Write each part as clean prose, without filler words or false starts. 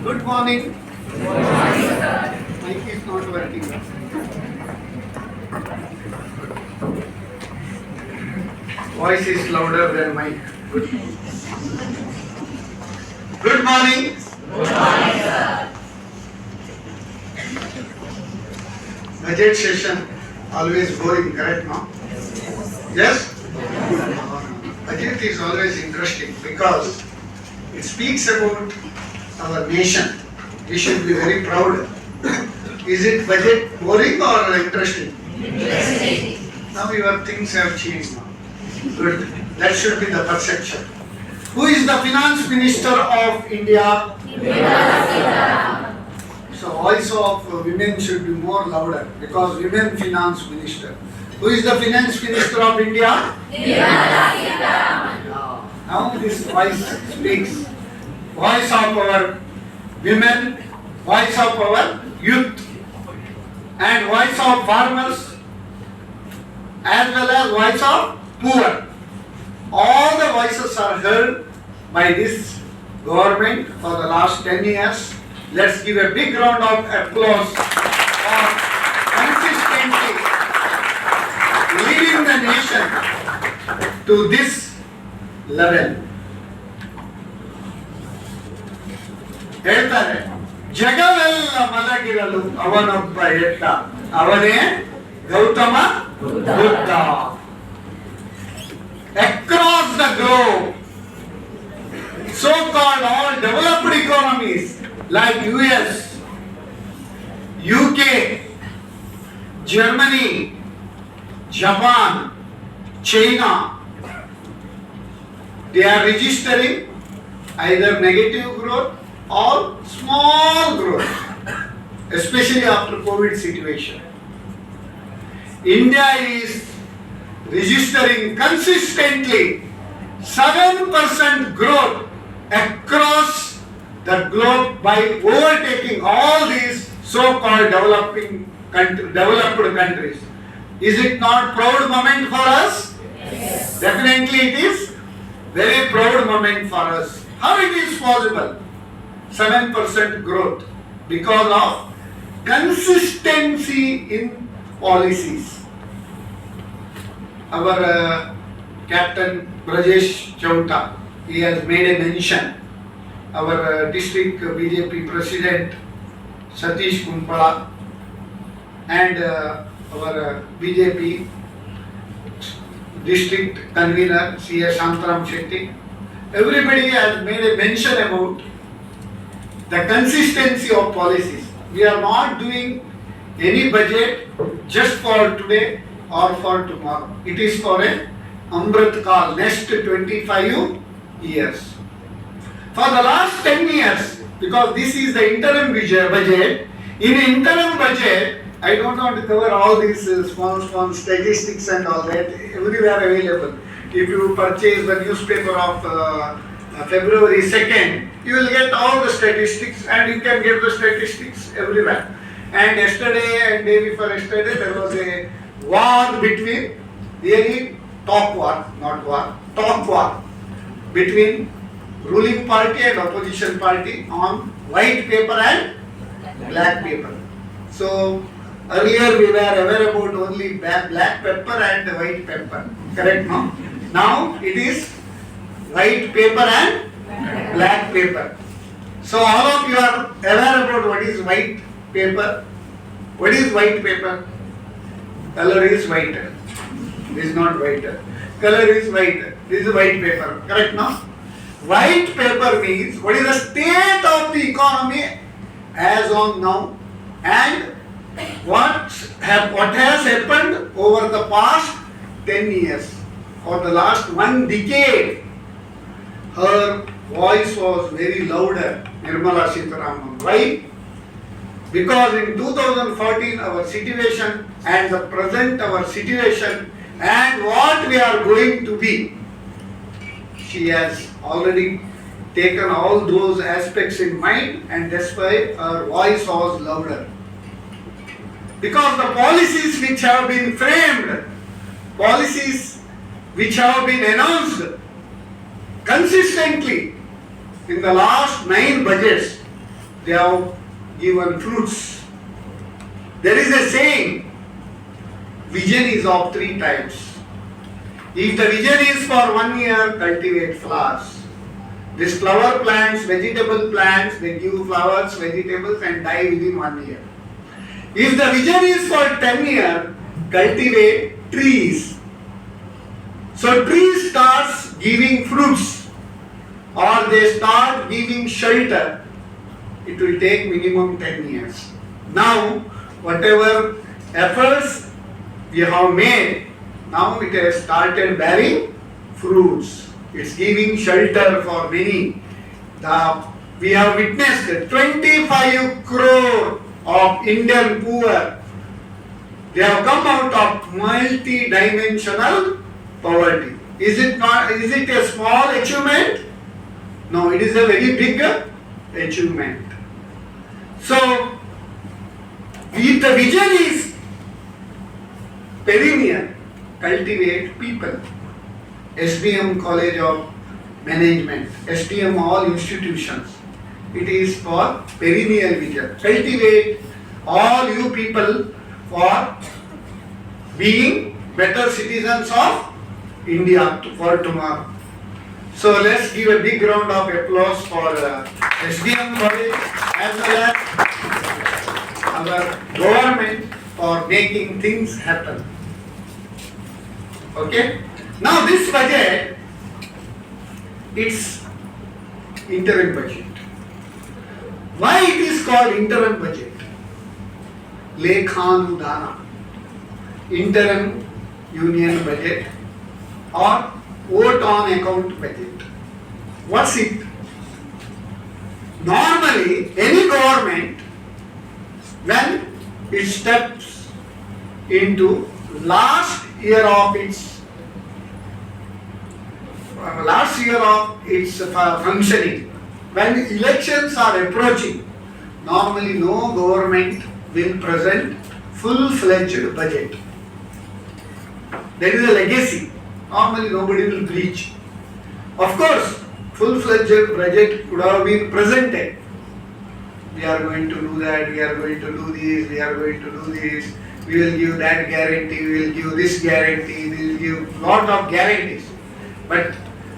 Good morning. Good morning, sir. Mic is not working. Voice is louder than mic. Good. Good morning. Good morning, sir. Budget session always boring, correct, no? Yes? Budget is always interesting because it speaks about our nation. We should be very proud. Is it budget boring or interesting? Interesting. Now your things have changed now. Good. That should be the perception. Who is the finance minister of India? So voice of women should be more louder because women finance minister. Who is the finance minister of India? Now this voice speaks. Voice of our women, voice of our youth, and voice of farmers, as well as voice of poor. All the voices are heard by this government for the last 10 years. Let's give a big round of applause for consistently leading the nation to this level. ಹೇಳ್ತಾರೆ ಜಗವೆಲ್ಲ ಮಲಗಿರಲು ಅವನೊಬ್ಬ ಎದ್ದ ಅವನೇ Gautama Buddha. Across the globe, so-called all developed economies like US, UK, Germany, Japan, China, they are registering either negative growth or small growth, especially after COVID situation. India is registering consistently 7% growth across the globe by overtaking all these so-called developed countries. Is it not proud moment for us? Yes. Definitely it is very proud moment for us. How it is possible? 7% growth because of consistency in policies. Our Captain Brajesh Chauta, he has made a mention. Our district BJP President Satish Kumpala and our BJP district convener C.S. Shantaram Shetty, everybody has made a mention about the consistency of policies. We are not doing any budget just for today or for tomorrow. It is for a Amrit Kal, next 25 years. For the last 10 years, because this is the interim budget, in interim budget, I don't want to cover all these small statistics and all that, everywhere available. If you purchase the newspaper of February 2nd, you will get all the statistics and you can get the statistics everywhere. And yesterday and day before yesterday, there was a war between, really talk war between ruling party and opposition party on white paper and black paper. So earlier we were aware about only black pepper and white pepper, correct, no? Now it is white paper and black paper. So all of you are aware about what is white paper. What is white paper? Color is white. This is not white. Color is white. This is white paper. Correct, no? White paper means what is the state of the economy as on now and what has happened over the past 10 years. For the last 1 decade, her voice was very louder, Nirmala Sitharaman. Why? Because in 2014 our situation and the present our situation and what we are going to be, she has already taken all those aspects in mind and that's why her voice was louder. Because the policies which have been framed, policies which have been announced consistently in the last 9 budgets, they have given fruits. There is a saying, vision is of three types. If the vision is for 1 year, cultivate flowers. These flower plants, vegetable plants, they give flowers, vegetables and die within 1 year. If the vision is for 10 years, cultivate trees. So trees starts giving fruits or they start giving shelter. It will take minimum 10 years. Now, whatever efforts we have made, now it has started bearing fruits. It's giving shelter for many. We have witnessed 25 crore of Indian poor. They have come out of multi-dimensional poverty. Is it a small achievement? No, it is a very big achievement. So, if the vision is perennial, cultivate people. SDM College of Management, SDM all institutions. It is for perennial vision. Cultivate all you people for being better citizens of India for tomorrow. So let's give a big round of applause for SDM College as well as our government for making things happen. Okay? Now this budget, it's interim budget. Why it is called interim budget? Lekhanudana, interim union budget or vote on account budget. What's it? Normally, any government, when it steps into last year of its functioning, when elections are approaching, normally no government will present full-fledged budget. That is a legacy. Normally nobody will preach. Of course, full-fledged budget could have been presented. We are going to do that, we are going to do this, we are going to do this, we will give that guarantee, we will give this guarantee, we will give lot of guarantees. But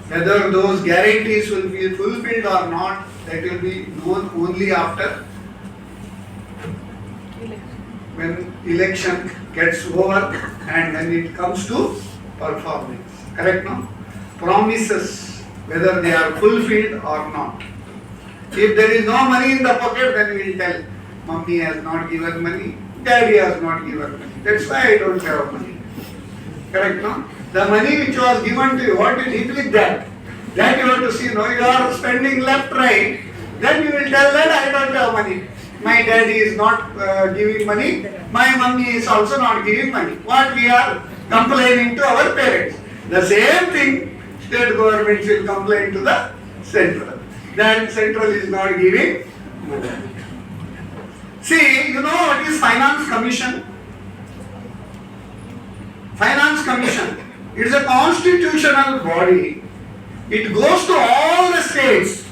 whether those guarantees will be fulfilled or not, that will be known only after when election gets over and when it comes to performance. Correct, no? Promises, whether they are fulfilled or not. If there is no money in the pocket, then we will tell, Mummy has not given money, Daddy has not given money. That's why I don't have money. Correct, no? The money which was given to you, what you did with that? That you have to see, no, you are spending left, right. Then you will tell that I don't have money. My daddy is not giving money. My mummy is also not giving money. What we are complaining to our parents. The same thing, state governments will complain to the central. That central is not giving money. See, you know what is Finance Commission? Finance Commission. It is a constitutional body. It goes to all the states.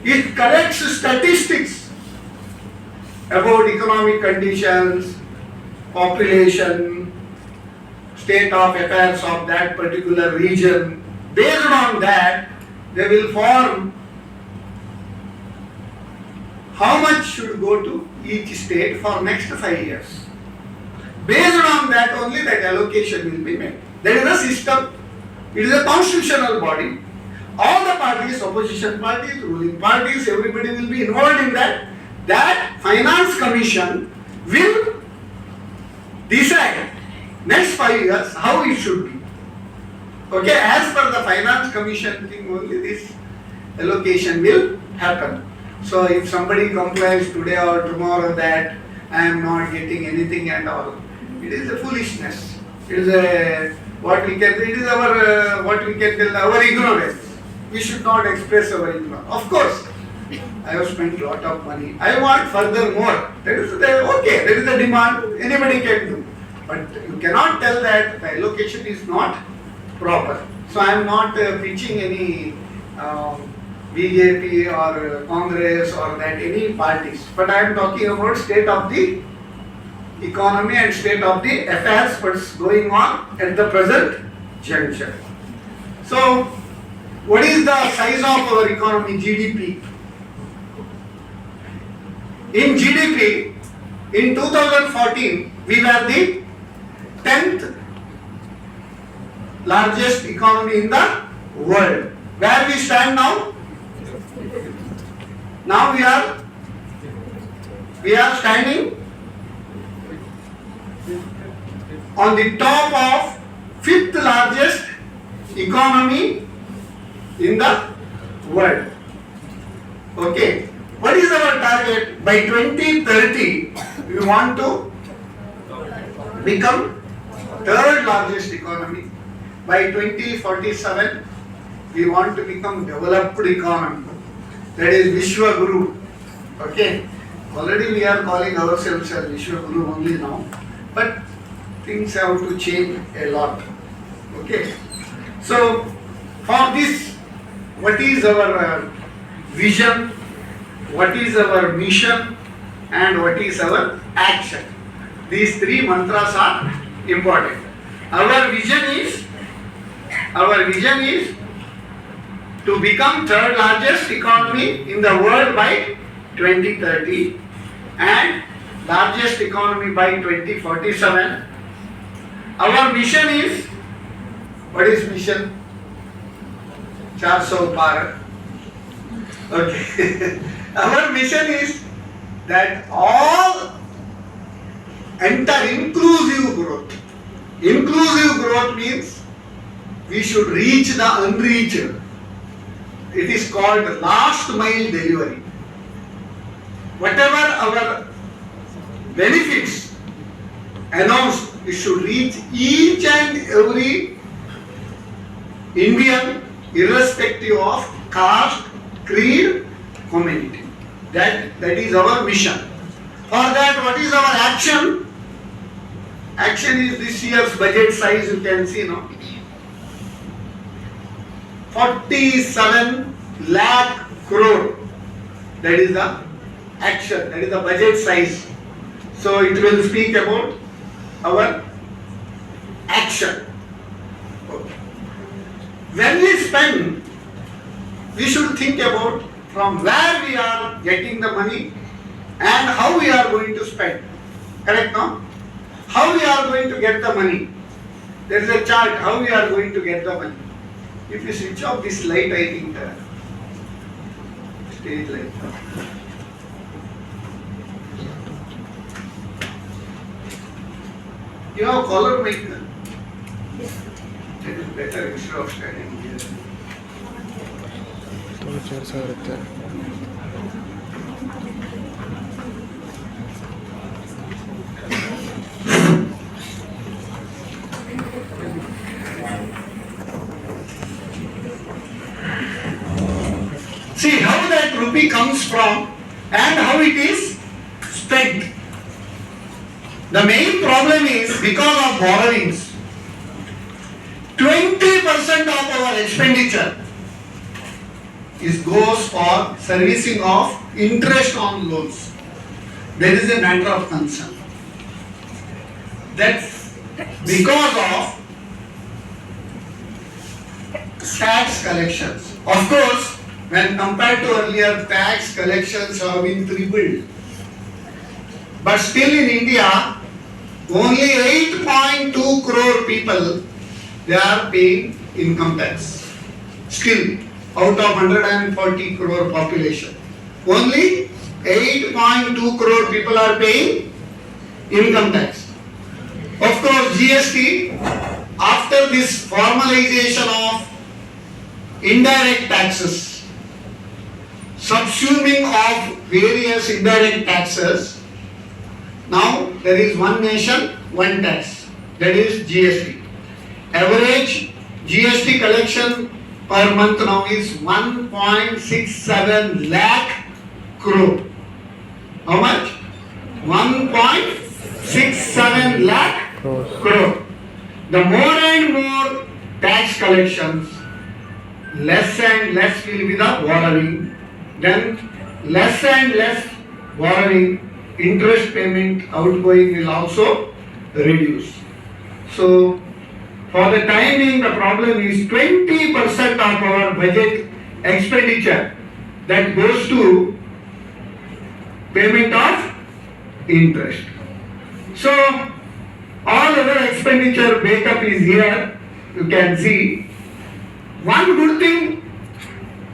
It collects statistics about economic conditions, population, state of affairs of that particular region. Based on that, they will form how much should go to each state for next 5 years. Based on that only that allocation will be made. That is a system. It is a constitutional body. All the parties, opposition parties, ruling parties, everybody will be involved in that. That Finance Commission will decide next 5 years how it should be. Okay, as per the Finance Commission thing only this allocation will happen. So if somebody complains today or tomorrow that I am not getting anything and all, it is a foolishness. It is a our ignorance. We should not express our ignorance. Of course, I have spent a lot of money. I want further more. That is the demand. Anybody can do. But you cannot tell that the allocation is not proper. So I am not preaching any BJP or Congress or that any parties. But I am talking about state of the economy and state of the affairs what's going on at the present juncture. So, what is the size of our economy, GDP? In GDP, in 2014, we were the 10th largest economy in the world. Where we stand now? Now we are standing on the top of 5th largest economy in the world. Okay. What is our target? By 2030, we want to become 3rd largest economy. By 2047, we want to become developed economy. That is Vishwa Guru. Okay. Already we are calling ourselves as Vishwa Guru only now. But things have to change a lot. Okay. So, for this, what is our vision? What is our mission? And what is our action? These 3 mantras are important. Our vision is to become 3rd largest economy in the world by 2030 and largest economy by 2047. Our mission is, what is mission? 400 par. Okay. Our mission is that all enter inclusive growth. Inclusive growth means we should reach the unreached. It is called last mile delivery. Whatever our benefits announced, it should reach each and every Indian, irrespective of caste, creed, community. That is our mission. For that, what is our action? Action is this year's budget size, you can see now. 47 lakh crore. That is the action, that is the budget size. So it will speak about our action. Okay. When we spend, we should think about from where we are getting the money and how we are going to spend. Correct, no? How we are going to get the money? There is a chart how we are going to get the money. If you switch off this light, I think stage light. You have collar mic. It is better instead of standing here. See how that rupee comes from and how it is spent. The main problem is because of borrowings. 20% of our expenditure goes for servicing of interest on loans. There is a matter of concern. That's because of tax collections. Of course, when compared to earlier, tax collections have been tripled. But still in India, only 8.2 crore people, they are paying income tax. Still, out of 140 crore population, only 8.2 crore people are paying income tax. Of course, GST, after this formalization of indirect taxes, subsuming of various indirect taxes, now there is one nation, one tax, that is GST. Average GST collection per month now is 1.67 lakh crore. How much? 1.67 lakh crore. The more and more tax collections, less and less will be the borrowing. Then less and less borrowing, interest payment outgoing will also reduce. So for the time being, the problem is 20% of our budget expenditure that goes to payment of interest. So all other expenditure breakup is here. You can see. One good thing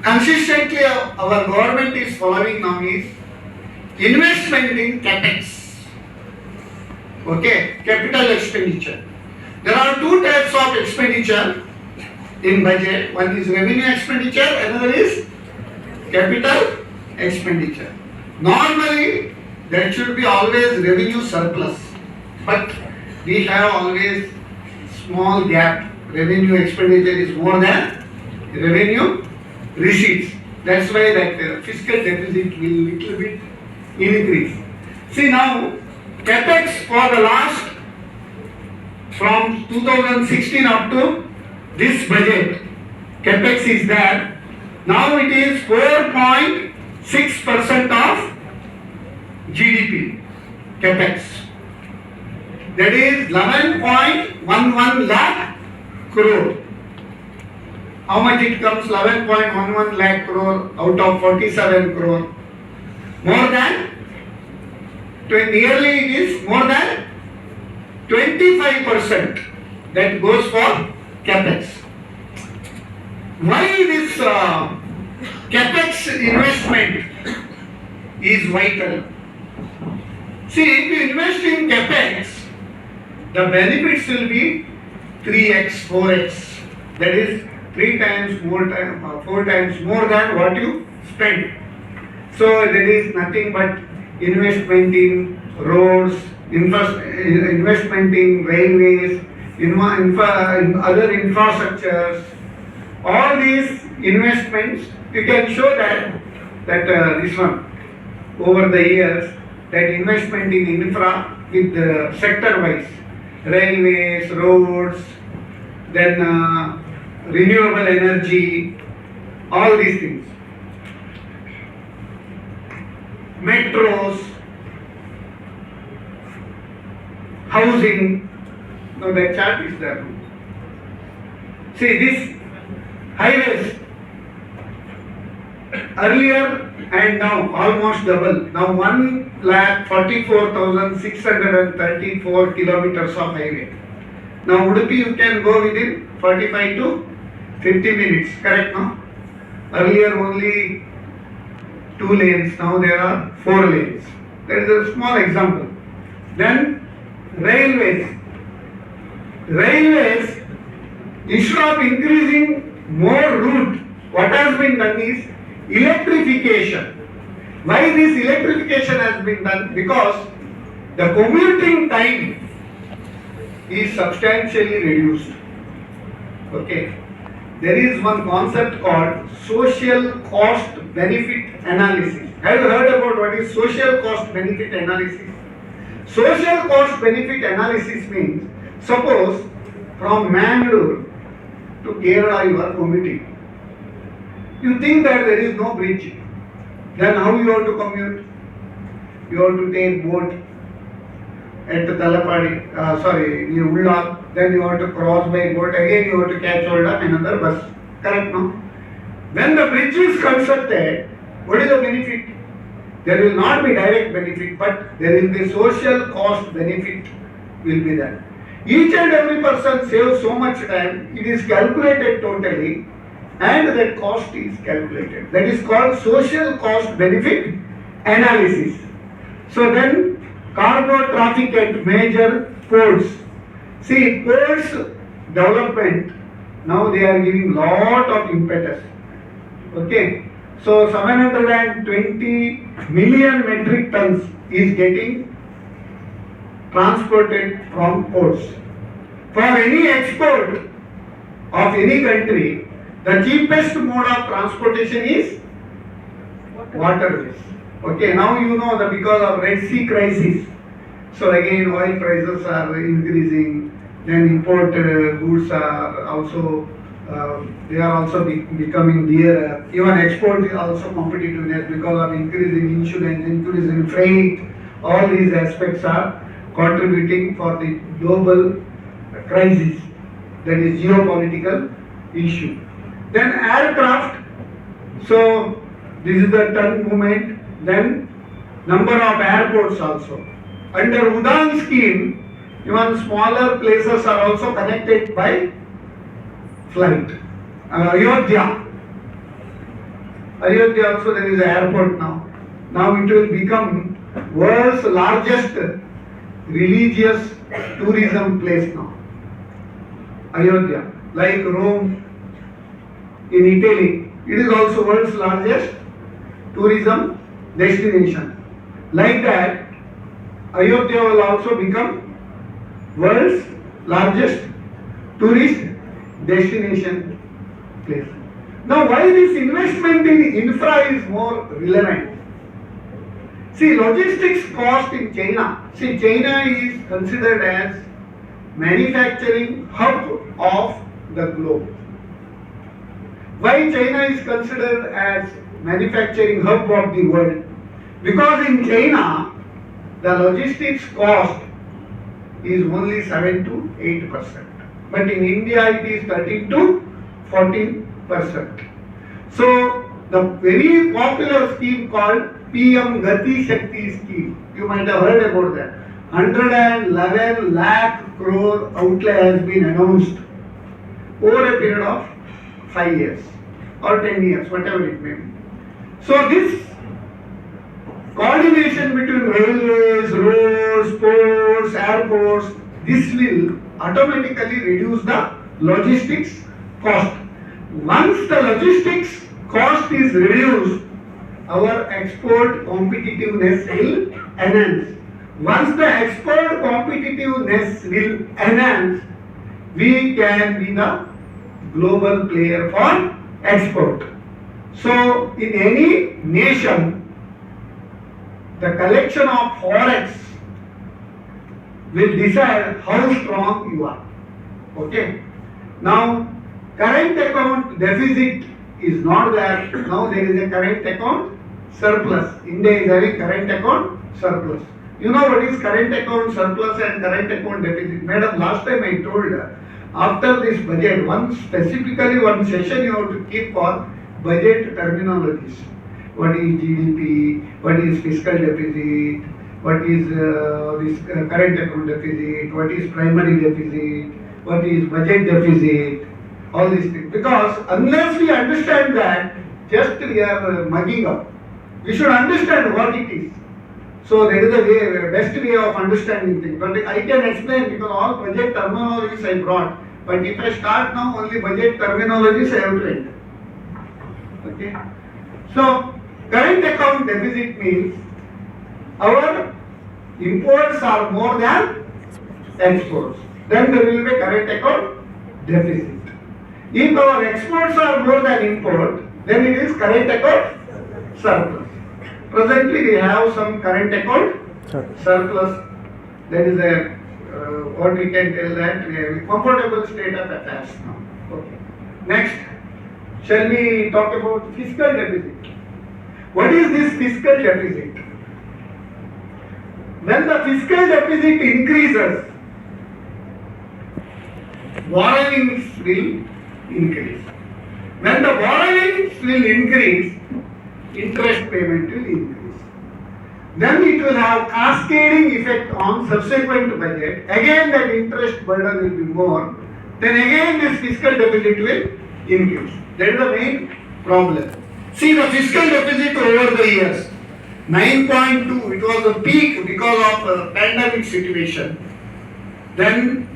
consistently our government is following now is investment in capex. Okay, capital expenditure. There are two types of expenditure in budget. One is revenue expenditure, another is capital expenditure. Normally, there should be always revenue surplus, but we have always small gap. Revenue expenditure is more than revenue receipts. That's why that fiscal deficit will little bit increase. See now, capex for the last from 2016 up to this budget, capex is there. Now it is 4.6% of GDP, capex. That is 11.11 lakh crore. How much it comes? 11.11 lakh crore out of 47 crore. More than, nearly it is more than 25% that goes for capex. Why this capex investment is vital? See, if you invest in capex, the benefits will be 3x, 4x. That is 3 times more, 4 times more than what you spend. So there is nothing but investment in roads, investment in railways, in other infrastructures. All these investments, you can show that this one over the years, that investment in infra with sector wise, railways, roads, then renewable energy, all these things, metros, housing. Now that chart is there. See this highways, earlier and now almost double. Now 1,44,634 kilometers of highway. Now Udupi you can go within 45 to 50 minutes, correct now? Earlier only 2 lanes, now there are 4 lanes. That is a small example. Then railways. Railways, instead of increasing more route, what has been done is electrification. Why this electrification has been done? Because the commuting time is substantially reduced. Okay. There is one concept called social cost benefit analysis. Have you heard about what is social cost benefit analysis? Social cost benefit analysis means, suppose from Mangalore to Kerala you are commuting. You think that there is no bridge. Then how you have to commute? You have to take boat at Talapadi, near Ulla. Then you have to cross by boat. Again you have to catch hold of another bus. Correct, no? When the bridge is constructed, what is the benefit? There will not be direct benefit, but there will be social cost benefit will be there. Each and every person saves so much time, it is calculated totally, and that cost is calculated. That is called social cost benefit analysis. So then, cargo traffic at major ports. See, ports development, now they are giving lot of impetus. Okay. So 720 million metric tons is getting transported from ports. For any export of any country, the cheapest mode of transportation is waterways. Okay, now you know that because of Red Sea crisis, so again oil prices are increasing, then import goods are also they are also becoming dearer. Even export is also competitiveness because of increase in insurance, increase in freight. All these aspects are contributing for the global crisis, that is geopolitical issue. Then aircraft, so this is the ton movement. Then number of airports also. Under Udan scheme, even smaller places are also connected by flight. Ayodhya also there is an airport now. Now it will become world's largest religious tourism place now. Ayodhya, like Rome in Italy, it is also world's largest tourism destination. Like that, Ayodhya will also become world's largest tourist destination place. Now, why this investment in infra is more relevant? See, logistics cost in China. See, China is considered as manufacturing hub of the globe. Why China is considered as manufacturing hub of the world? Because in China, the logistics cost is only 7 to 8%. But in India, it is 13 to 14%. So, the very popular scheme called PM Gati Shakti scheme, you might have heard about that. 111 lakh crore outlay has been announced over a period of 5 years or 10 years, whatever it may be. So, this coordination between railways, roads, ports, airports, this will automatically reduce the logistics cost. Once the logistics cost is reduced, our export competitiveness will enhance. Once the export competitiveness will enhance, we can be the global player for export. So, in any nation, the collection of forex will decide how strong you are. Okay. Now, current account deficit is not there. Now there is a current account surplus. India is having current account surplus. You know what is current account surplus and current account deficit? Madam, last time I told her, after this budget, specifically one session you have to keep for budget terminologies. What is GDP? What is fiscal deficit? What is this current account deficit? What is primary deficit? What is budget deficit? All these things. Because unless we understand that, just we are mugging up. We should understand what it is. So that is the best way of understanding things. But I can explain because all budget terminologies I brought. But if I start now, only budget terminologies I have to enter. Okay. So current account deficit means our imports are more than exports. Then there will be current account deficit. If our exports are more than import, then it is current account surplus. Presently we have some current account surplus. That is a what we can tell that we have a comfortable state of affairs now. Okay. Next, shall we talk about fiscal deficit? What is this fiscal deficit? When the fiscal deficit increases, borrowings will increase. When the borrowings will increase, interest payment will increase. Then it will have cascading effect on subsequent budget. Again that interest burden will be more. Then again this fiscal deficit will increase. That is the main problem. See the fiscal deficit over the years. 9.2, it was a peak because of a pandemic situation. Then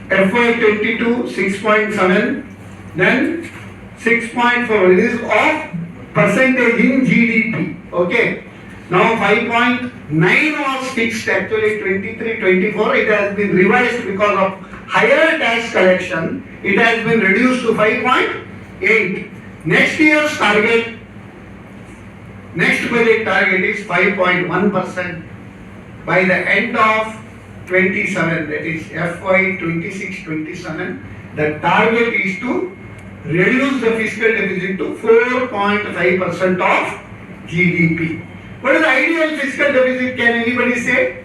FY22, 6.7. Then 6.4. It is of percentage in GDP. Okay. Now 5.9 was fixed actually 23-24. It has been revised because of higher tax collection. It has been reduced to 5.8. Next year's target, next budget target is 5.1% by the end of 27. That is FY 26-27. The target is to reduce the fiscal deficit to 4.5% of GDP. What is the ideal fiscal deficit? Can anybody say?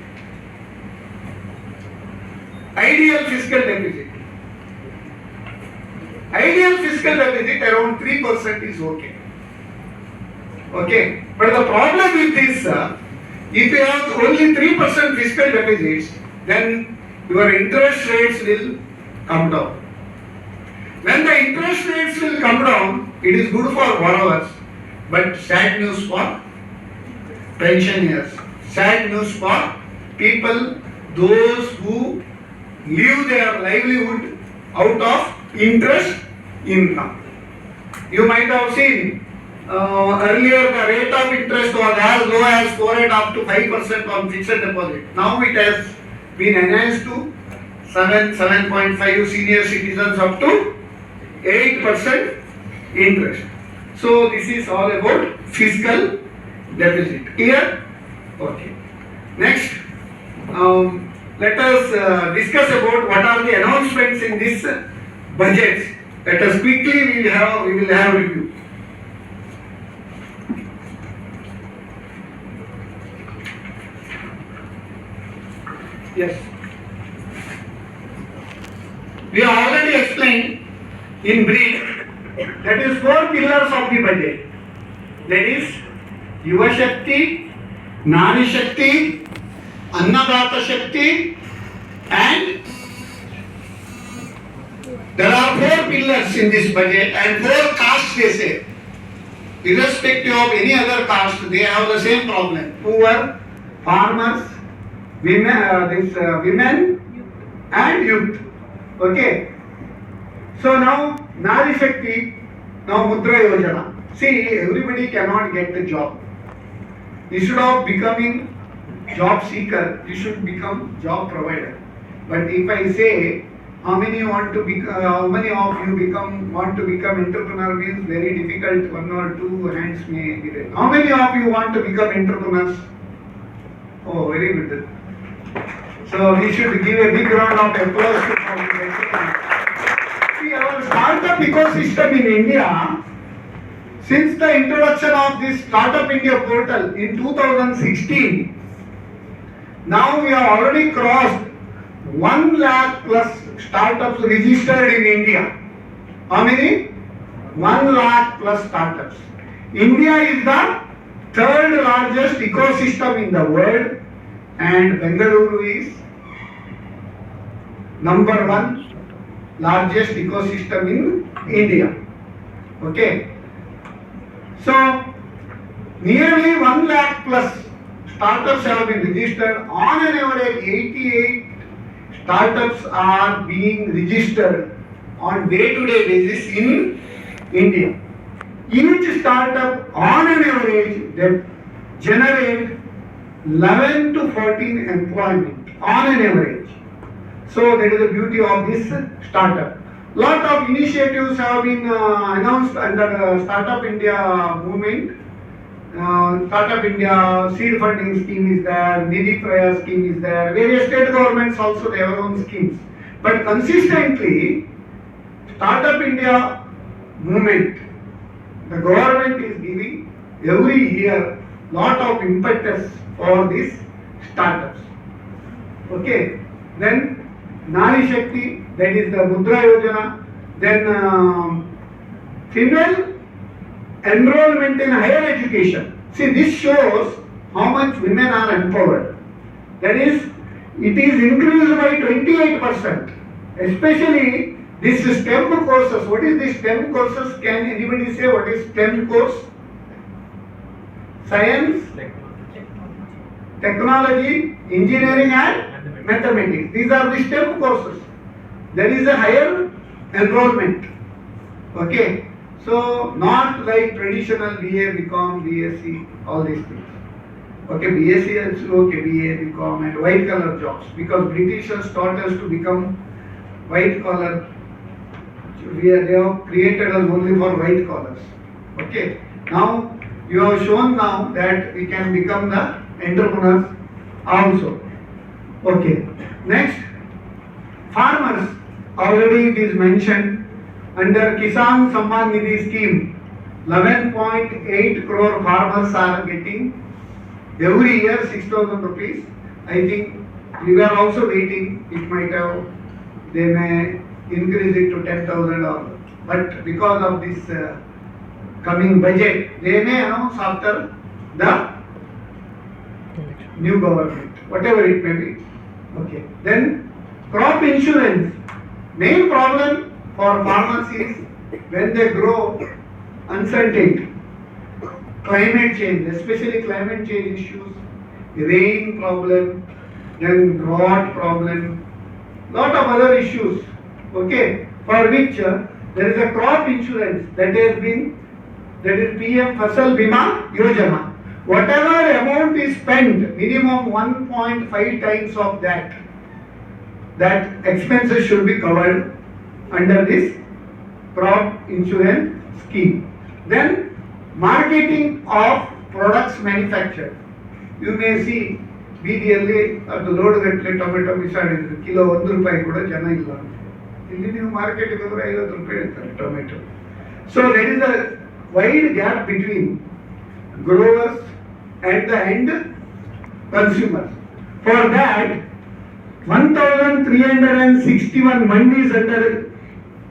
Ideal fiscal deficit. Ideal fiscal deficit around 3% is okay. Okay. But the problem with this, if you have only 3% fiscal deficits, then your interest rates will come down. When the interest rates will come down, it is good for borrowers, but sad news for pensioners, sad news for people, those who live their livelihood out of interest income. You might have seen earlier the rate of interest was as low as 4.5 to 5% on fixed deposit. Now it has been enhanced to 7.5 senior citizens up to 8% interest. So this is all about fiscal deficit. Here, okay. Next, let us discuss about what are the announcements in this budget. Let us quickly we will have review. Yes. We have already explained in brief, that is 4 pillars of the budget. That is Yuva Shakti, Nari Shakti, Annadata Shakti, and there are 4 pillars in this budget and 4 castes they say. Irrespective of any other caste, they have the same problem. Poor, farmers, women and youth. Okay. So now Nari Shakti, now Mudra Yojana. See, everybody cannot get the job. Instead of becoming job seeker, you should become job provider. But if I say how many want to become, how many of you want to become entrepreneur means very difficult. 1 or 2 hands may be there. How many of you want to become entrepreneurs? Oh, very good. So we should give a big round of applause to entrepreneurs. See, our startup ecosystem in India, since the introduction of this Startup India portal in 2016, now we have already crossed 1 lakh plus startups registered in India. How many? 1 lakh plus startups. India is the 3rd largest ecosystem in the world, and Bengaluru is number 1 largest ecosystem in India. Okay. So nearly 1 lakh plus startups have been registered. On an average, 88 startups are being registered on day-to-day basis in India. Each startup on an average they generate 11 to 14 employment on an average. So that is the beauty of this startup. Lot of initiatives have been announced under the Startup India movement. Startup India seed funding scheme is there, Nidhi Praya scheme is there, various state governments also they have their own schemes. But consistently, Startup India movement, the government is giving every year lot of impetus for these startups. Okay, then Nari Shakti, that is the Mudra Yojana, then female enrollment in higher education. See, this shows how much women are empowered. That is, it is increased by 28%. Especially this STEM courses. What is this STEM courses? Can anybody say what is STEM course? Science, technology, engineering and mathematics. These are the STEM courses. There is a higher enrollment. Okay. So, not like traditional BA, BCom, BSc, all these things. Okay, BSc is okay, BA, BCom and white collar jobs, because Britishers taught us to become white collar. They have created us only for white collars. Okay, now you have shown now that we can become the entrepreneurs also. Okay, next, farmers. already it is mentioned under Kisan Samman Nidhi scheme, 11.8 crore farmers are getting every year 6,000 rupees. I think we were also waiting. It might have, they may increase it to 10,000 or, but because of this coming budget, they may announce after the new government, whatever it may be. Okay. Then crop insurance. Main problem for farmers is when they grow uncertainty. Climate change, especially climate change issues, rain problem, then drought problem, lot of other issues, okay, for which there is a crop insurance that has been, that is PM Fasal Bima Yojana. Whatever amount is spent, minimum 1.5 times of that expenses should be covered under this crop insurance scheme. Then marketing of products manufactured. You may see ಬೀದಿಯಲ್ಲಿ ಅದು load ಗಟ್ಟಲೆ tomato ಬಿಸಾಡಿದ್ರು, kilo 1 ರೂಪಾಯಿ ಕೂಡ ಜನ ಇಲ್ಲ. ಇಲ್ಲಿ ನೀವು ಮಾರ್ಕೆಟ್ಗೆ ಹೋದ್ರೆ 50 ರೂಪಾಯಿ ಹೇಳ್ತಾರೆ tomato. So that is a wide gap between growers and the end consumers. For that, 1,361 mandis under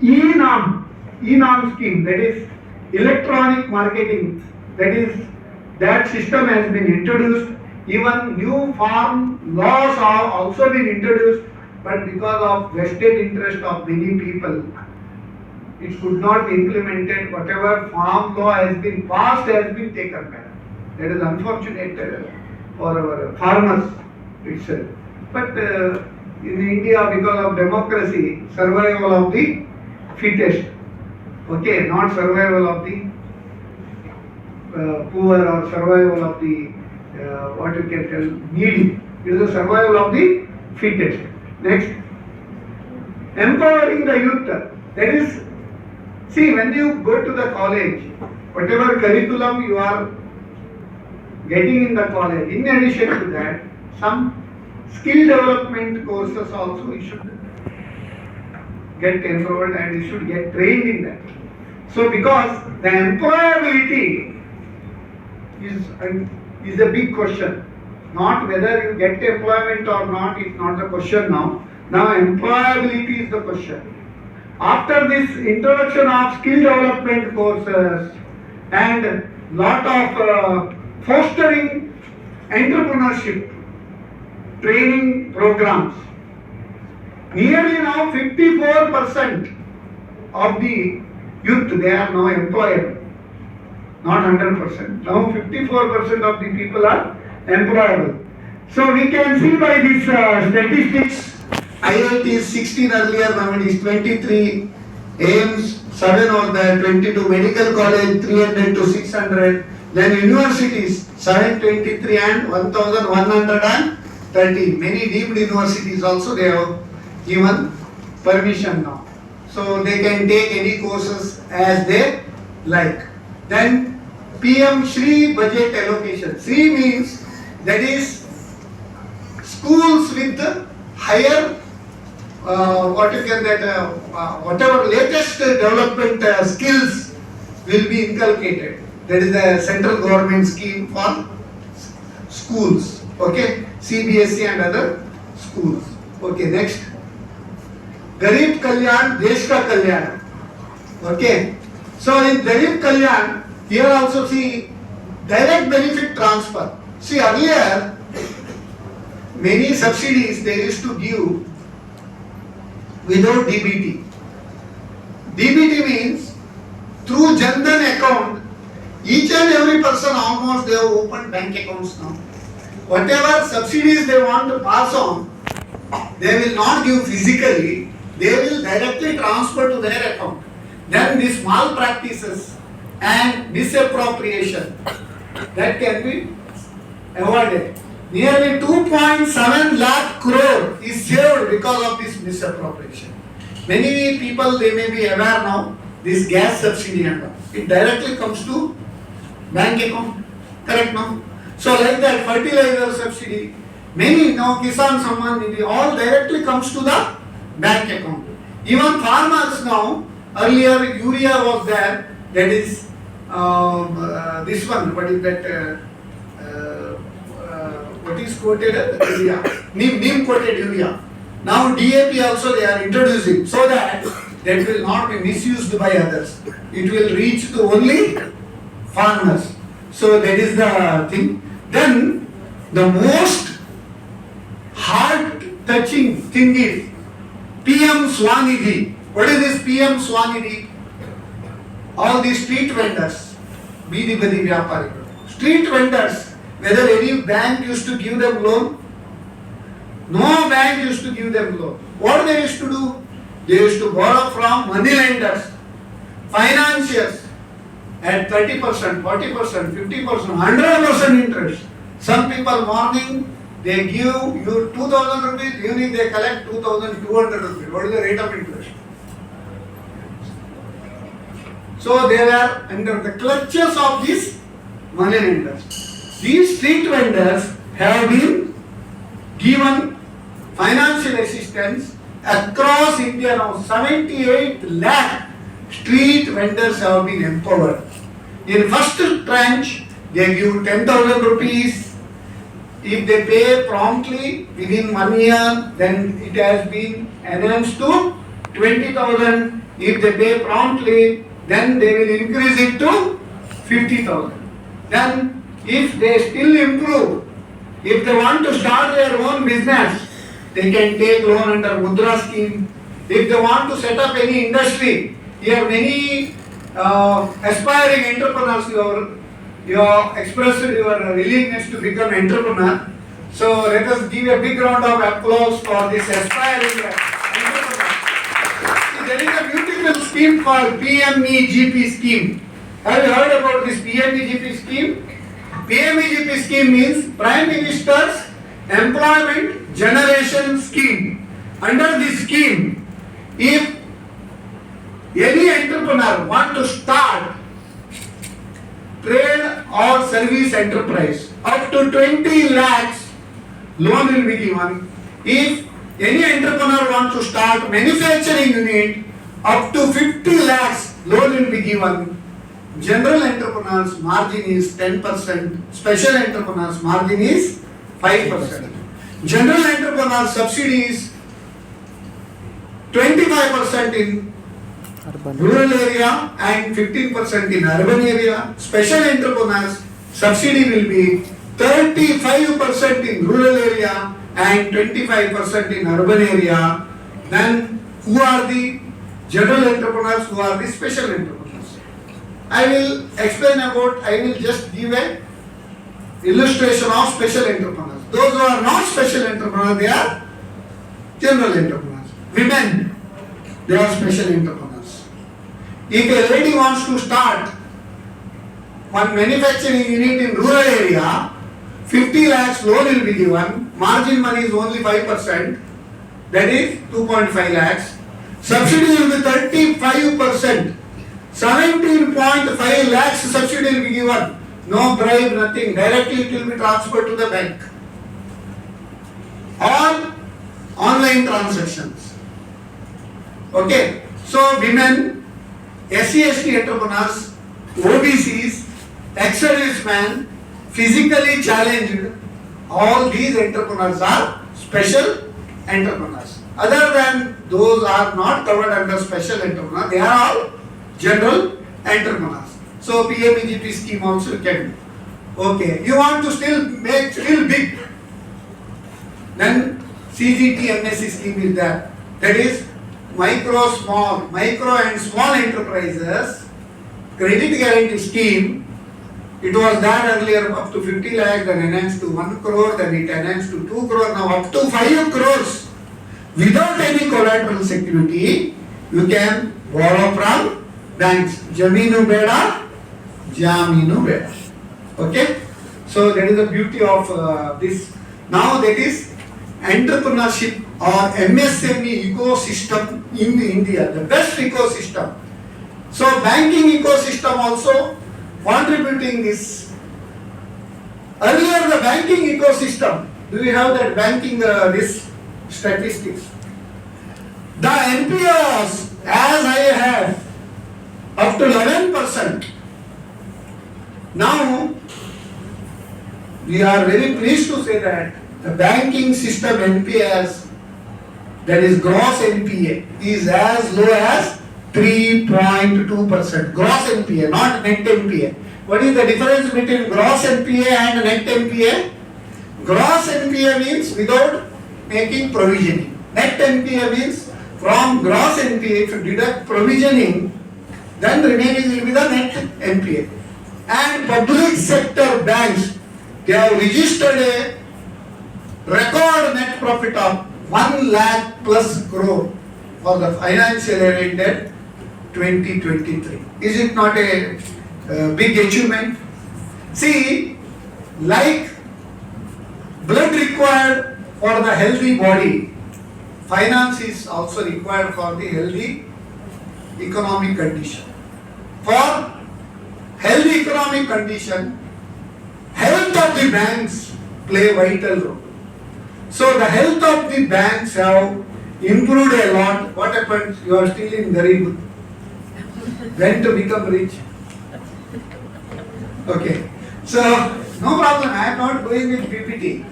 E-Norm scheme, that is electronic marketing, that system has been introduced. Even new farm laws have also been introduced, but because of vested interest of many people, it could not be implemented. Whatever farm law has been passed has been taken back. That is unfortunate for our farmers itself. But in India, because of democracy, survival of the fittest, okay, not survival of the poor or survival of the what you can tell needy. It is the survival of the fittest. Next, empowering the youth. That is, see, when you go to the college, whatever curriculum you are getting in the college, in addition to that, some skill development courses also you should get enrolled and you should get trained in that. So because the employability is a big question. Not whether you get employment or not is not the question now. Now employability is the question. After this introduction of skill development courses and lot of fostering entrepreneurship training programs, nearly now 54% of the youth, they are now employable. Not 100%. Now 54% of the people are employable. So we can see by these statistics, IIT is 16 earlier, now it is 23, AIMS 7 or the 22, medical college 300 to 600, then universities 723 and 1130. Many deemed universities also they have given permission now. So they can take any courses as they like. Then PM Shri budget allocation. Shri means that is schools with higher whatever latest development skills will be inculcated. That is the central government scheme for schools. Okay, CBSE and other schools. Okay, next. Garib Kalyan, Desh Ka Kalyan. Okay, so in Garib Kalyan, here also see direct benefit transfer. See, earlier many subsidies they used to give without DBT. DBT means through Jan Dhan account, each and every person almost they have opened bank accounts now. Whatever subsidies they want to pass on, they will not give physically, they will directly transfer to their account. Then these malpractices and misappropriation that can be avoided. Nearly 2.7 lakh crore is saved because of this misappropriation. Many people they may be aware now this gas subsidy and all. It directly comes to bank account, correct now? So like that fertilizer subsidy, many now Kisan Samman Nidhi all directly comes to the bank account. Even farmers now, earlier urea was there, that is this one, what is that, what is quoted? Urea, neem quoted urea. Now DAP also they are introducing, so that will not be misused by others. It will reach to only farmers. So that is the thing. Then the most heart-touching thing is PM Swanidhi. What is this PM Swanidhi? All the street vendors, Bidi Badi Vyapari, street vendors, whether any bank used to give them loan, no bank used to give them loan. What they used to do? They used to borrow from money lenders, financiers at 30%, 40%, 50%, 100% interest. Some people morning they give you 2,000 rupees, evening they collect 2,200 rupees. What is the rate of interest? So they were under the clutches of these money lenders. These street vendors have been given financial assistance across India now. 78 lakh street vendors have been empowered. In first tranche, they give 10,000 rupees. If they pay promptly within 1 year, then it has been enhanced to 20,000. If they pay promptly, then they will increase it to 50,000. Then, if they still improve, if they want to start their own business, they can take loan under Mudra scheme. If they want to set up any industry, here many aspiring entrepreneurs, you have expressed your willingness to become entrepreneur. So let us give a big round of applause for this aspiring entrepreneur. There is a beautiful scheme called PMEGP scheme. Have you heard about this PMEGP scheme? PMEGP scheme means Prime Minister's Employment Generation Scheme. Under this scheme, if any entrepreneur want to start trade or service enterprise, up to 20 lakhs loan will be given. If any entrepreneur wants to start manufacturing unit, up to 50 lakhs loan will be given. General entrepreneurs margin is 10%, special entrepreneurs margin is 5%. General entrepreneur subsidy is 25% in rural area and 15% in urban area. Special entrepreneurs subsidy will be 35% in rural area and 25% in urban area. Then who are the general entrepreneurs, who are the special entrepreneurs? I will explain about, I will just give a illustration of special entrepreneurs. Those who are not special entrepreneurs, they are general entrepreneurs. Women, they are special entrepreneurs. If a lady wants to start one manufacturing unit in rural area, 50 lakhs loan will be given, margin money is only 5%, that is 2.5 lakhs. Subsidy will be 35%, 17.5 lakhs subsidy will be given. No bribe, nothing. Directly it will be transferred to the bank. All online transactions. Okay. So women, SC/ST entrepreneurs, OBCs, ex-servicemen, physically challenged, all these entrepreneurs are special entrepreneurs. Other than those are not covered under special entrepreneurs, they are all general entrepreneurs. So PMEGP scheme also you can do. Okay, you want to still make big, then CGT MSc scheme is there. That is micro and small enterprises credit guarantee scheme. It was there earlier up to 50 lakhs, then enhanced to 1 crore, then it enhanced to 2 crore, now up to 5 crores. Without any collateral security, you can borrow from banks. Jaminu beda, jaminu beda. Okay? So that is the beauty of this. Now that is entrepreneurship or MSME ecosystem in India, the best ecosystem. So banking ecosystem also contributing this. Earlier the banking ecosystem, do we have that banking this statistics? The NPA was as high as up to 11%. Now, we are very pleased to say that the banking system NPAs, that is gross NPA, is as low as 3.2%. Gross NPA, not net NPA. What is the difference between gross NPA and net NPA? Gross NPA means without making provisioning. Net NPA means from gross NPA, if you deduct provisioning, then remaining will be the net NPA. And public sector banks, they have registered a record net profit of 1 lakh plus crore for the financial year ended 2023. Is it not a big achievement? See, like blood required for the healthy body, finance is also required for the healthy economic condition. For healthy economic condition, health of the banks play a vital role. So the health of the banks have improved a lot. What happened? You are still in very good. When to become rich? Okay. So no problem. I am not going with PPT.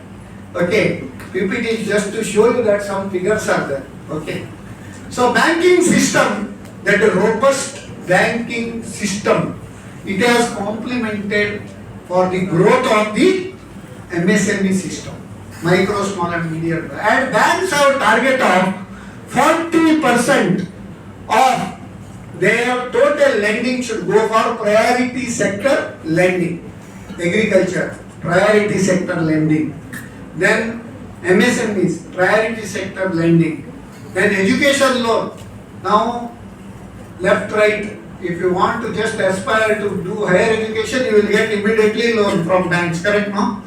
Okay. PPT is just to show you that some figures are there. Okay. So banking system, that robust banking system, it has complemented for the growth of the MSME system, micro, small and medium. And banks have a target of 40% of their total lending should go for priority sector lending. Agriculture, priority sector lending. Then MSMEs, priority sector lending. Then education loan. Now, left, right, if you want to just aspire to do higher education, you will get immediately loan from banks, correct, no?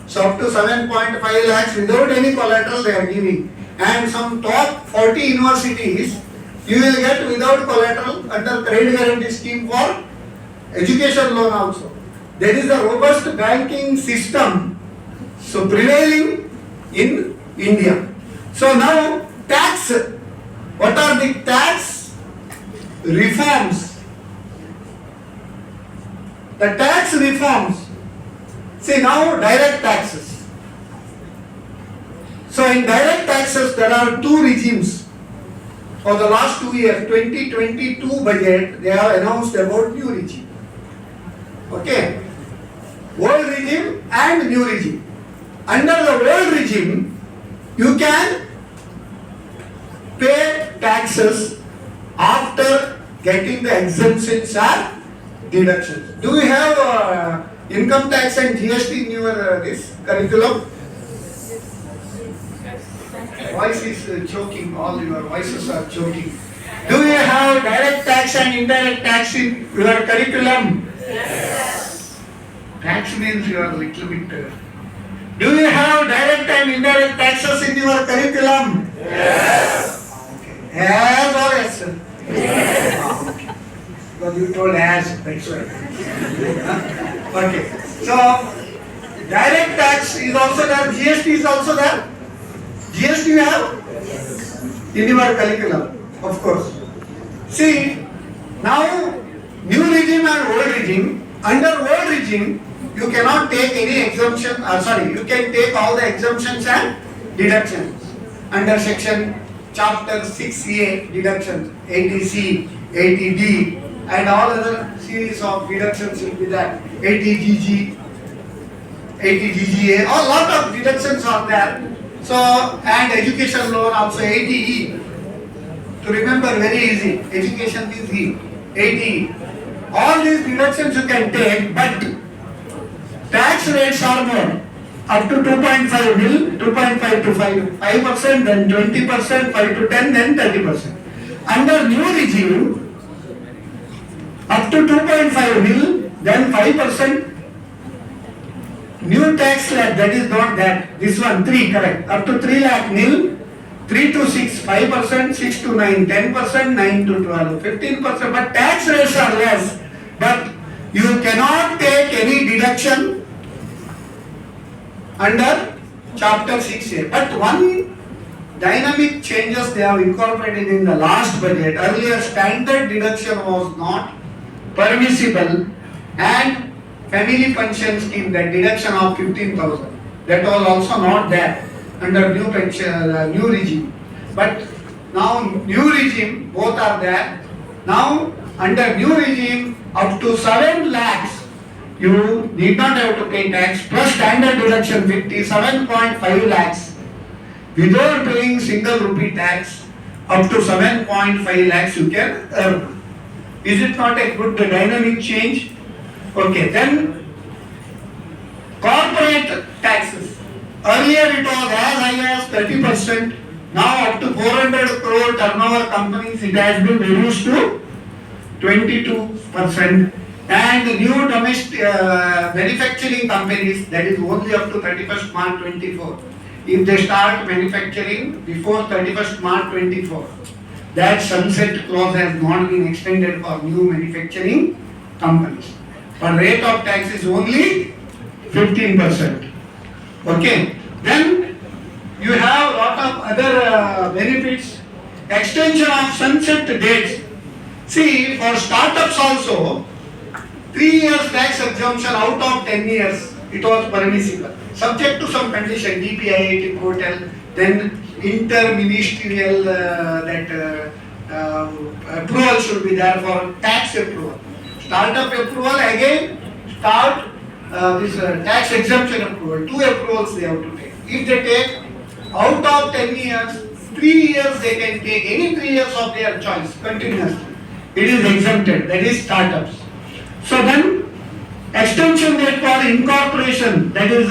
So up to 7.5 lakhs without any collateral they are giving. And some top 40 universities, you will get without collateral under credit guarantee scheme for education loan also. There is a robust banking system, so prevailing in India. So now tax, what are the tax reforms? The tax reforms, see now direct taxes. So in direct taxes there are two regimes. For the last 2 years, 2022 budget, they have announced about new regime. Okay, old regime and new regime. Under the old regime, you can pay taxes after getting the exemptions or deductions. Do you have income tax and GST in your this curriculum? Voice is choking, all your voices are choking. Do you have direct tax and indirect tax in your curriculum? Yes. Tax means you are a little bit. Do you have direct and indirect taxes in your curriculum? Yes. Okay. As or yes, sir? Yes. Okay. Because you told as, that's why. Okay. So, direct tax is also there, GST is also there. GST you have? Yes. In your curriculum, of course. See, now new regime and old regime. Under old regime, you cannot take any exemption, you can take all the exemptions and deductions. Under section chapter 6A, deductions, 80C, 80D, and all other series of deductions will be there. 80GG, 80GGA, a lot of deductions are there. So, and education loan also 80E. To remember very easy, education is E, 80E. All these deductions you can take, but tax rates are more. Up to 2.5 mil, 2.5 to 5%, then 20%, 5 to 10, then 30%. Under new regime, up to 2.5 mil, then 5%. New tax slab, that is not that. This one, 3, correct. Up to 3 lakh nil, 3 to 6, 5%, 6 to 9, 10%, 9 to 12, 15%. But tax rates are less. But you cannot take any deduction under chapter 6A. But one dynamic changes they have incorporated in the last budget. Earlier standard deduction was not permissible, and family pension scheme, that deduction of 15,000, that was also not there under new pension, new regime. But now new regime, both are there. Now under new regime, up to 7 lakhs, you need not have to pay tax, plus standard deduction 57.5 lakhs. Without paying single rupee tax, up to 7.5 lakhs you can earn. Is it not a good dynamic change? Okay, then corporate taxes. Earlier it was as high as 30%. Now up to 400 crore turnover companies, it has been reduced to 22%. And the new domestic manufacturing companies, that is only up to 31st March 24. If they start manufacturing before 31st March 24, that sunset clause has not been extended for new manufacturing companies. But rate of tax is only 15%. Okay. Then you have a lot of other benefits. Extension of sunset dates. See, for startups also, 3 years tax exemption out of 10 years, it was permissible. Subject to some condition, DPIIT portal, then interministerial approval should be there for tax approval. Startup approval, again, start this tax exemption approval. 2 approvals they have to take. If they take out of 10 years, 3 years they can take any 3 years of their choice continuously. It is exempted, that is startups. So then, extension date for incorporation, that is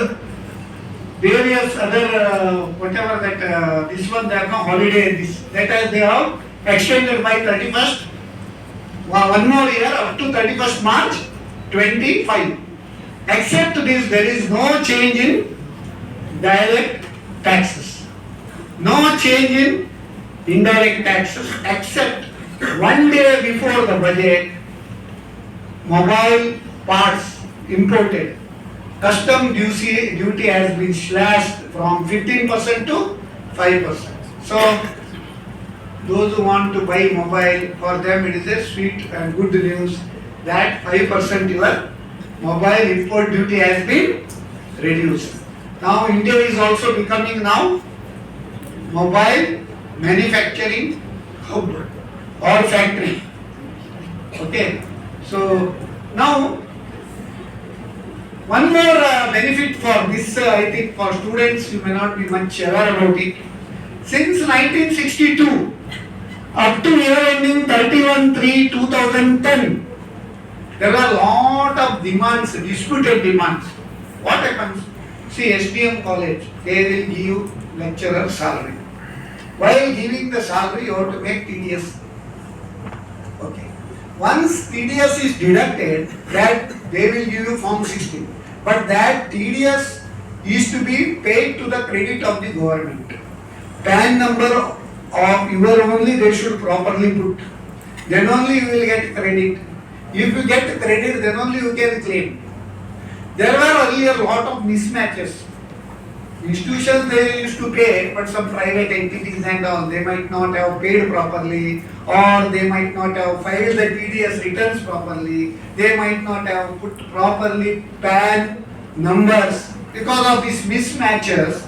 various other whatever that this one there no holiday, this that as they have extended by 31st, one more year up to 31st March 25. Except this, there is no change in direct taxes, no change in indirect taxes, except one day before the budget, mobile parts imported, custom duty has been slashed from 15% to 5%. So those who want to buy mobile, for them it is a sweet and good news that 5% your mobile import duty has been reduced. Now India is also becoming now mobile manufacturing hub or factory. Okay. So now one more benefit for this, I think for students, you may not be much aware about it. Since 1962 up to year ending 31/3/2010, there were a lot of demands, disputed demands. What happens? See, SDM college, they will give lecturer salary. While giving the salary, you have to make TDS. Okay. Once TDS is deducted, that they will give you Form 16. But that TDS is to be paid to the credit of the government. PAN number of your only they should properly put. Then only you will get credit. If you get credit, then only you can claim. There were earlier a lot of mismatches. Institutions they used to pay, but some private entities and all, they might not have paid properly, or they might not have filed the TDS returns properly, they might not have put properly PAN numbers. Because of these mismatches,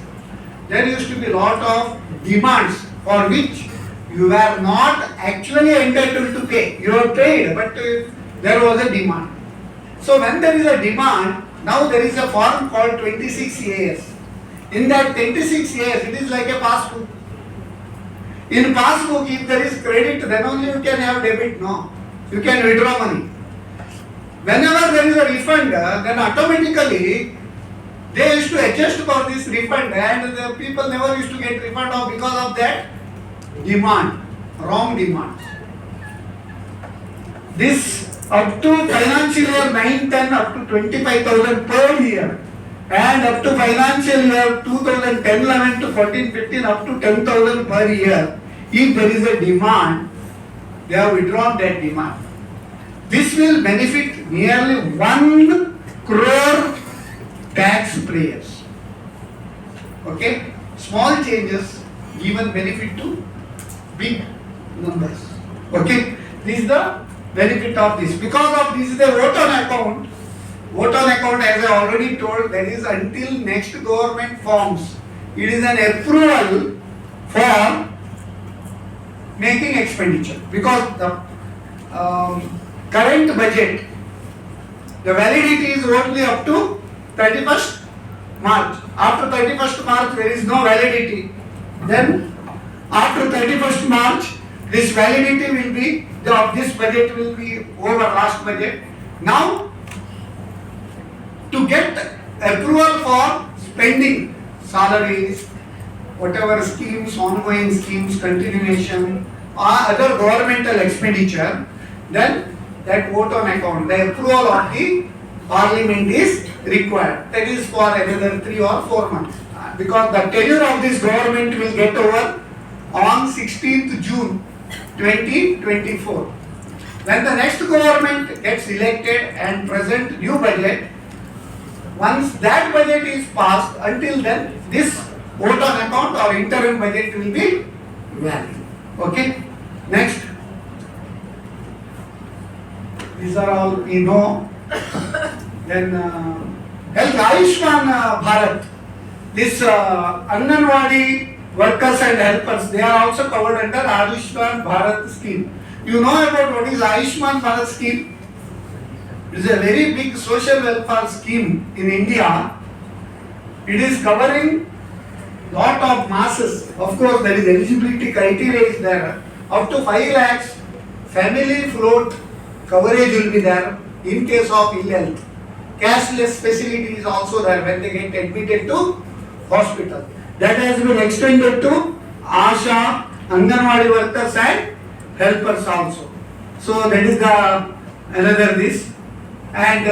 there used to be a lot of demands for which you were not actually entitled to pay. You are paid, but there was a demand. So when there is a demand, now there is a form called 26 AS. In that 26 years, it is like a passbook. In passbook, if there is credit, then only you can have debit. No, you can withdraw money. Whenever there is a refund, then automatically they used to adjust for this refund, and the people never used to get refund of because of that demand, wrong demand. This up to financial year 9-10 up to 25,000 per year. And up to financial year 2010-11 to 14-15 up to 10,000 per year. If there is a demand, they have withdrawn that demand. This will benefit nearly 1 crore taxpayers. Okay? Small changes, given benefit to big numbers. Okay, this is the benefit of this. Because of this is the vote on account. Vote on account, as I already told, that is until next government forms. It is an approval for making expenditure. Because the current budget, the validity is only up to 31st March. After 31st March, there is no validity. Then, after 31st March, this validity will be, this budget will be over last budget. Now, to get approval for spending salaries, whatever schemes, ongoing schemes, continuation, or other governmental expenditure, then that vote on account, the approval of the parliament is required. That is for another 3 or 4 months. Because the tenure of this government will get over on 16th June 2024. When the next government gets elected and present new budget, once that budget is passed, until then this vote on account or interim budget will be valid. Okay. Next. These are all we know. Then Health Ayushman Bharat. This Anganwadi workers and helpers, they are also covered under Ayushman Bharat scheme. You know about what is Ayushman Bharat scheme? It is a very big social welfare scheme in India. It is covering lot of masses. Of course, there is eligibility criteria is there. Up to 5 lakhs family float coverage will be there in case of ill health. Cashless facility is also there when they get admitted to hospital. That has been extended to ASHA, Anganwadi workers and helpers also. So that is the another this. And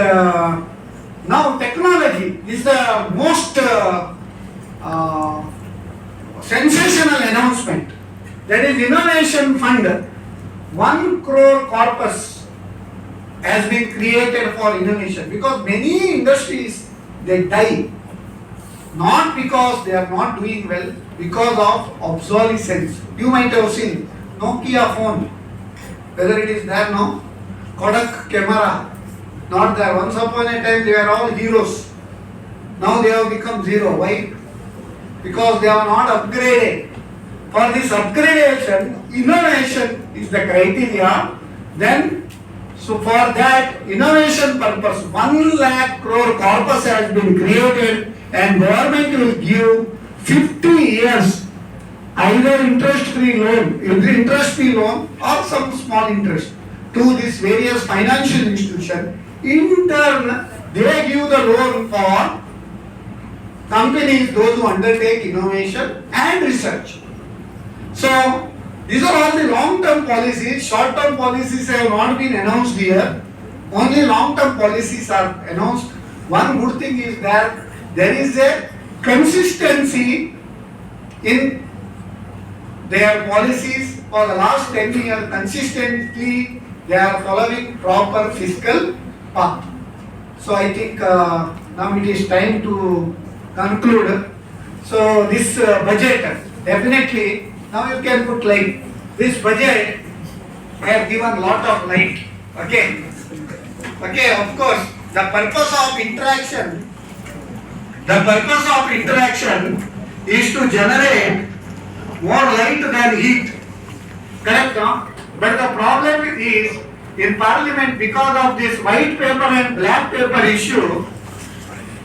now technology is the most sensational announcement. That is innovation fund. 1 crore corpus has been created for innovation, because many industries they die not because they are not doing well, because of obsolescence. You might have seen Nokia phone, whether it is there now, Kodak camera, not there. Once upon a time they were all heroes. Now they have become zero. Why? Because they are not upgraded. For this upgradation, innovation is the criteria. Then, so for that innovation purpose, 1 lakh crore corpus has been created, and government will give 50 years either interest-free loan or some small interest to this various financial institution. In turn, they give the loan for companies, those who undertake innovation and research. So, these are all the long-term policies. Short-term policies have not been announced here. Only long-term policies are announced. One good thing is that there is a consistency in their policies. For the last 10 years, consistently they are following proper fiscal path. So I think now it is time to conclude. So this budget, definitely, now you can put light. This budget, I have given lot of light. Okay. Okay, of course, the purpose of interaction is to generate more light than heat. Correct, no? But the problem is, in Parliament, because of this white paper and black paper issue,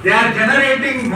they are generating